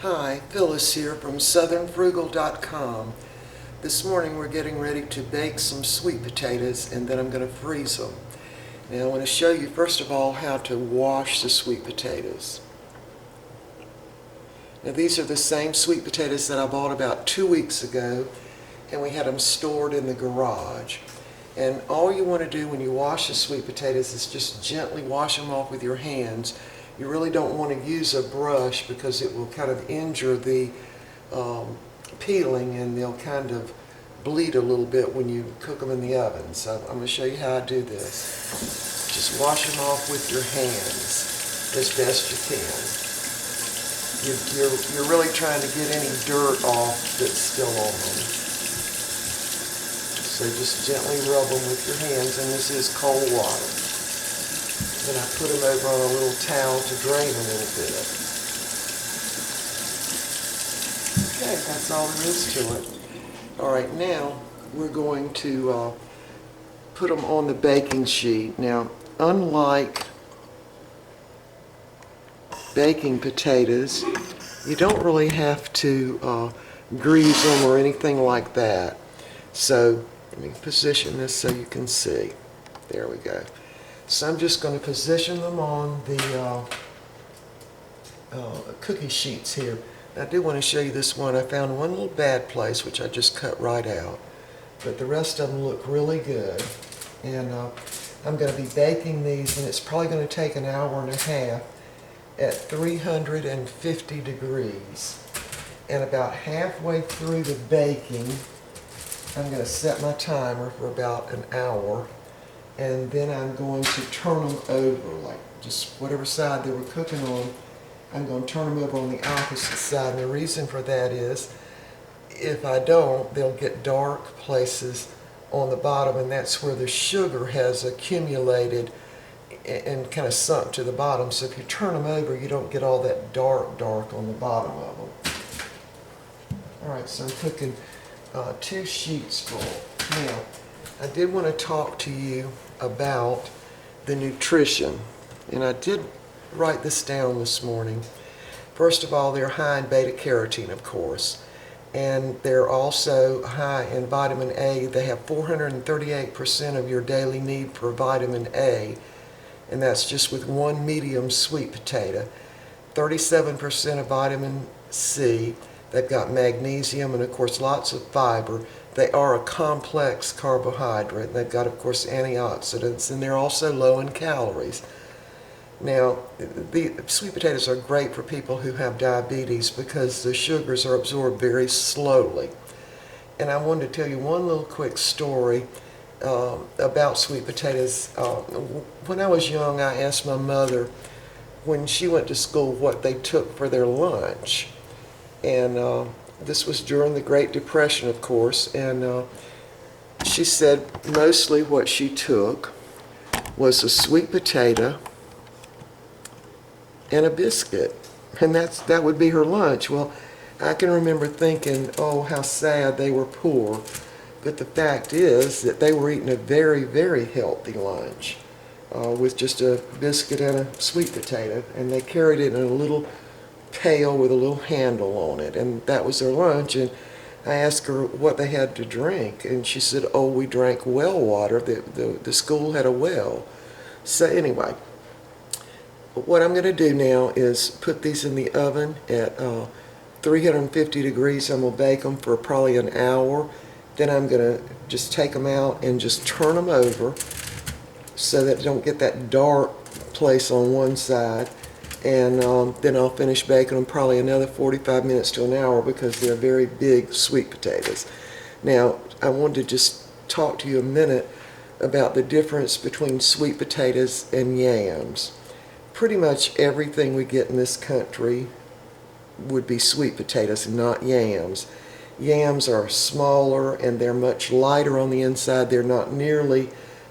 Hi, Phyllis here from southernfrugal.com. This morning we're getting ready to bake some sweet potatoes and then I'm going to freeze them. Now I want to show you first of all how to wash the sweet potatoes. Now these are the same sweet potatoes that I bought about 2 weeks ago and we had them stored in the garage. And all you want to do when you wash the sweet potatoes is just gently wash them off with your hands. You really don't want to use a brush because it will kind of injure the peeling and they'll kind of bleed a little bit when you cook them in the oven. So I'm going to show you how I do this. Just wash them off with your hands as best you can. You're really trying to get any dirt off that's still on them. So just gently rub them with your hands, and this is cold water. Then I put them over on a little towel to drain a little bit. Okay, that's all there is to it. All right, now we're going to put them on the baking sheet. Now, unlike baking potatoes, you don't really have to grease them or anything like that. So let me position this so you can see. There we go. So I'm just going to position them on the cookie sheets here. I do want to show you this one. I found one little bad place which I just cut right out, but the rest of them look really good. And I'm going to be baking these, and it's probably going to take an hour and a half at 350 degrees. And about halfway through the baking, I'm going to set my timer for about an hour, and then I'm going to turn them over, like just whatever side they were cooking on, I'm going to turn them over on the opposite side. And the reason for that is, if I don't, they'll get dark places on the bottom, and that's where the sugar has accumulated and kind of sunk to the bottom. So if you turn them over, you don't get all that dark on the bottom of them. All right, so I'm cooking 2 sheets full. Now, I did want to talk to you about the nutrition, and I did write this down this morning. First of all, they're high in beta carotene, of course, and they're also high in vitamin A. They have 438% of your daily need for vitamin A, and that's just with one medium sweet potato. 37% of vitamin C. They've got magnesium and, of course, lots of fiber. They are a complex carbohydrate. They've got, of course, antioxidants, and they're also low in calories. Now, the sweet potatoes are great for people who have diabetes because the sugars are absorbed very slowly. And I wanted to tell you one little quick story about sweet potatoes. When I was young, I asked my mother, when she went to school, what they took for their lunch. And this was during the Great Depression, of course, and she said mostly what she took was a sweet potato and a biscuit, and that would be her lunch. Well, I can remember thinking, oh, how sad they were poor, but the fact is that they were eating a very, very healthy lunch with just a biscuit and a sweet potato, and they carried it in a little pail with a little handle on it, and that was their lunch. And I asked her what they had to drink, and she said, oh, we drank well water. The school had a well. So anyway, what I'm going to do now is put these in the oven at 350 degrees. I'm going to bake them for probably an hour. Then I'm going to just take them out and just turn them over so that they don't get that dark place on one side. And then I'll finish baking them probably another 45 minutes to an hour because they're very big sweet potatoes. Now, I wanted to just talk to you a minute about the difference between sweet potatoes and yams. Pretty much everything we get in this country would be sweet potatoes and not yams. Yams are smaller and they're much lighter on the inside. They're not nearly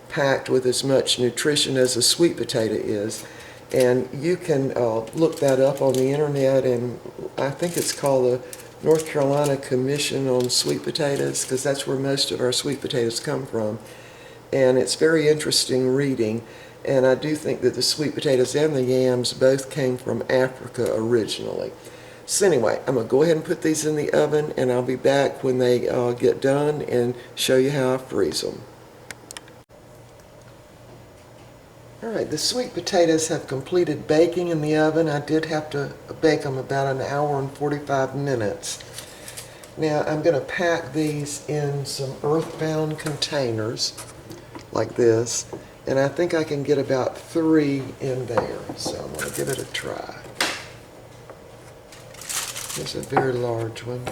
packed with as much nutrition as a sweet potato is. And you can look that up on the internet, and I think it's called the North Carolina Commission on Sweet Potatoes, because that's where most of our sweet potatoes come from. And it's very interesting reading, and I do think that the sweet potatoes and the yams both came from Africa originally. So anyway, I'm going to go ahead and put these in the oven, and I'll be back when they get done and show you how I freeze them. Alright, the sweet potatoes have completed baking in the oven. I did have to bake them about an hour and 45 minutes. Now I'm going to pack these in some earthbound containers like this, and I think I can get about 3 in there, so I'm going to give it a try. There's a very large one.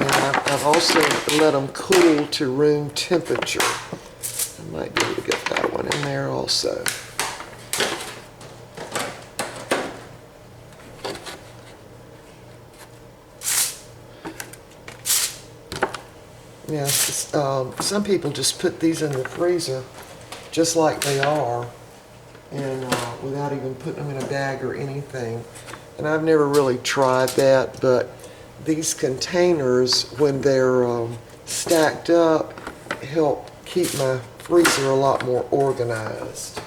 And I've also let them cool to room temperature. I might be able to get that one in there also. Yeah, some people just put these in the freezer just like they are, and without even putting them in a bag or anything. And I've never really tried that, but these containers, when they're stacked up, help keep my freezer a lot more organized.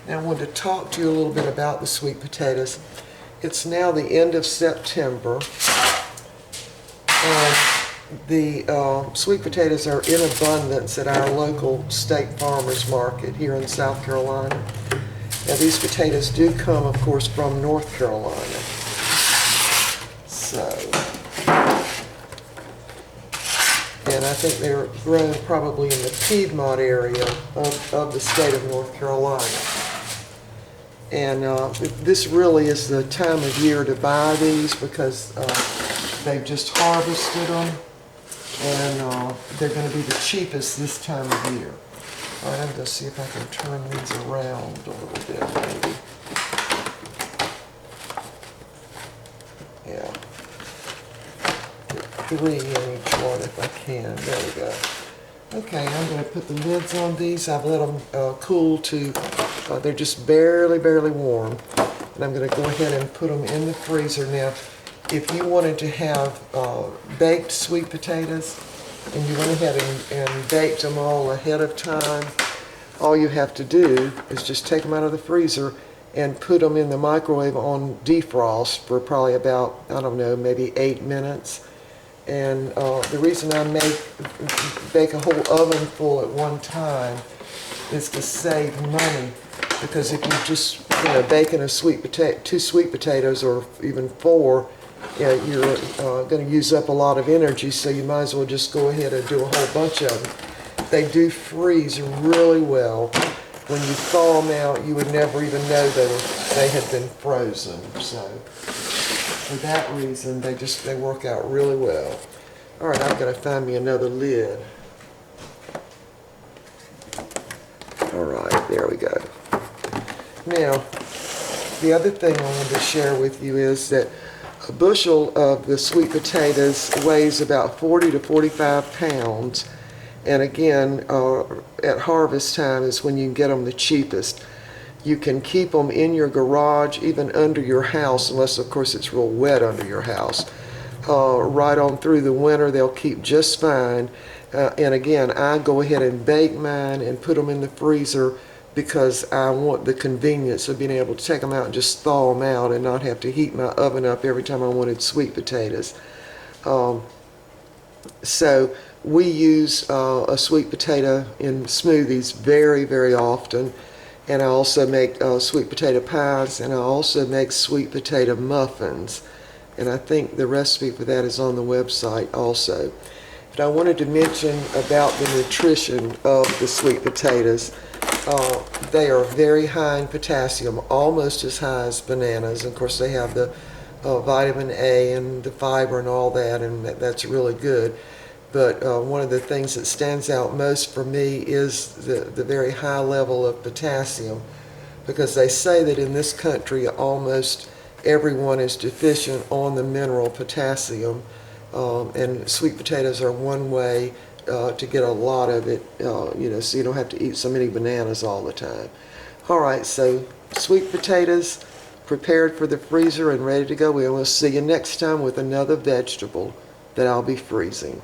Now I wanted to talk to you a little bit about the sweet potatoes. It's now the end of September, and the sweet potatoes are in abundance at our local state farmers market here in South Carolina. Now these potatoes do come, of course, from North Carolina. So, and I think they're grown probably in the Piedmont area of the state of North Carolina. And this really is the time of year to buy these because they've just harvested them, and they're going to be the cheapest this time of year. All right, I'm going to see if I can turn these around a little bit, maybe. Yeah. Get 3 in each one if I can. There we go. Okay, I'm going to put the lids on these. I've let them cool to, they're just barely warm. And I'm going to go ahead and put them in the freezer. Now, if you wanted to have baked sweet potatoes, and you went ahead and baked them all ahead of time, all you have to do is just take them out of the freezer and put them in the microwave on defrost for probably about, I don't know, maybe 8 minutes. And the reason I bake a whole oven full at one time is to save money, because if you just baking a two sweet potatoes or even 4, you're going to use up a lot of energy, so you might as well just go ahead and do a whole bunch of them. They do freeze really well. When you thaw them out, you would never even know they had been frozen. So for that reason, they work out really well. All right, I've got to find me another lid. All right, there we go. Now, the other thing I wanted to share with you is that a bushel of the sweet potatoes weighs about 40 to 45 pounds. And again, at harvest time is when you can get them the cheapest. You can keep them in your garage, even under your house, unless of course it's real wet under your house. Right on through the winter, they'll keep just fine. And again, I go ahead and bake mine and put them in the freezer because I want the convenience of being able to take them out and just thaw them out and not have to heat my oven up every time I wanted sweet potatoes. So we use a sweet potato in smoothies very often, and I also make sweet potato pies, and I also make sweet potato muffins, and I think the recipe for that is on the website also. But I wanted to mention about the nutrition of the sweet potatoes. They are very high in potassium, almost as high as bananas. Of course, they have the vitamin A and the fiber and all that, and that's really good. But one of the things that stands out most for me is the very high level of potassium, because they say that in this country almost everyone is deficient on the mineral potassium, and sweet potatoes are one way to get a lot of it, so you don't have to eat so many bananas all the time. All right, so sweet potatoes prepared for the freezer and ready to go in. We'll see you next time with another vegetable that I'll be freezing.